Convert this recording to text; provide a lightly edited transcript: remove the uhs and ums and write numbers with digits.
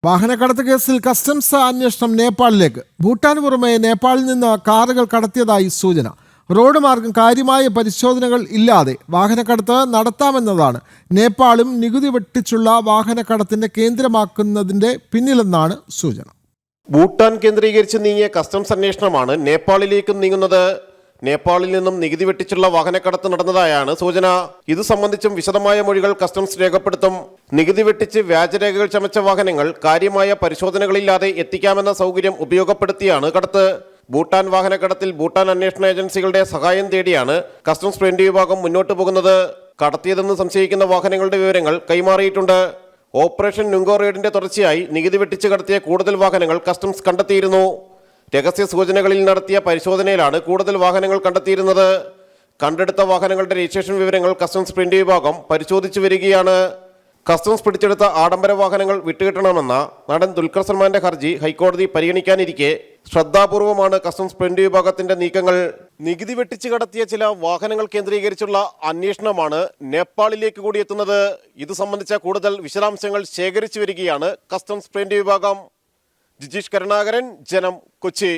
വാഹനക്കടത്ത് കേസിൽ കസ്റ്റംസ് അന്വേഷണം നേപ്പാളിലേക്ക്. ഭൂട്ടാന് പുറമെ നേപ്പാളിൽ നിന്ന് കാറുകൾ കടത്തിയതായി സൂചന. റോഡ് മാർഗം കാര്യമായ പരിശോധനകൾ ഇല്ലാതെ വാഹനക്കടത്ത് നടത്താമെന്നതാണ് നേപ്പാളും നികുതി വെട്ടിച്ചുള്ള വാഹനക്കടത്തിന്റെ കേന്ദ്രമാക്കുന്നതിന്റെ പിന്നിലെന്നാണ് സൂചന. ഭൂട്ടാൻ കേന്ദ്രീകരിച്ച് നീങ്ങിയ കസ്റ്റംസ് അന്വേഷണമാണ് നേപ്പാളിലേക്കും നീങ്ങുന്നത്. നേപ്പാളിൽ നിന്നും നികുതി വെട്ടിച്ചുള്ള വാഹനക്കടത്ത് നടന്നതായാണ് സൂചന. ഇത് സംബന്ധിച്ചും വിശദമായ മൊഴികൾ കസ്റ്റംസ് രേഖപ്പെടുത്തും. നികുതി വെട്ടിച്ച് വ്യാജരേഖകൾ ചമച്ച വാഹനങ്ങൾ കാര്യമായ പരിശോധനകളില്ലാതെ എത്തിക്കാമെന്ന സൗകര്യം ഉപയോഗപ്പെടുത്തിയാണ് കടത്ത്. ഭൂട്ടാൻ വാഹനക്കടത്തിൽ ഭൂട്ടാൻ അന്വേഷണ ഏജൻസികളുടെ സഹായം തേടിയാണ് കസ്റ്റംസ് പ്രിവന്റീവ് വിഭാഗം മുന്നോട്ട് പോകുന്നത്. കടത്തിയതെന്ന് സംശയിക്കുന്ന വാഹനങ്ങളുടെ വിവരങ്ങൾ കൈമാറിയിട്ടുണ്ട്. ഓപ്പറേഷൻ നുങ്കോ റെയ്ഡിന്റെ തുടർച്ചയായി നികുതി വെട്ടിച്ച് കടത്തിയ കൂടുതൽ വാഹനങ്ങൾ കസ്റ്റംസ് കണ്ടെത്തിയിരുന്നു. രഹസ്യ സൂചനകളിൽ നടത്തിയ പരിശോധനയിലാണ് കൂടുതൽ വാഹനങ്ങൾ കണ്ടെത്തിയിരുന്നത്. കണ്ടെടുത്ത വാഹനങ്ങളുടെ രജിസ്ട്രേഷൻ വിവരങ്ങൾ കസ്റ്റംസ് പ്രിവന്റീവ് വിഭാഗം പരിശോധിച്ചു വരികയാണ്. കസ്റ്റംസ് പിടിച്ചെടുത്ത ആഡംബര വാഹനങ്ങൾ വിട്ടുകിട്ടണമെന്ന നടൻ ദുൽഖർ സൽമാന്റെ ഹർജി ഹൈക്കോടതി പരിഗണിക്കാനിരിക്കെ ശ്രദ്ധാപൂർവമാണ് കസ്റ്റംസ് പ്രിവന്റീവ് വിഭാഗത്തിന്റെ നീക്കങ്ങൾ. നികുതി വെട്ടിച്ച് കടത്തിയ ചില വാഹനങ്ങൾ കേന്ദ്രീകരിച്ചുള്ള അന്വേഷണമാണ് നേപ്പാളിലേക്ക് കൂടി എത്തുന്നത്. ഇത് സംബന്ധിച്ച കൂടുതൽ വിശദാംശങ്ങൾ ശേഖരിച്ചു വരികയാണ് കസ്റ്റംസ് പ്രിവന്റീവ് വിഭാഗം. ജിജീഷ് കരുണാകരൻ, ജനം, കൊച്ചി.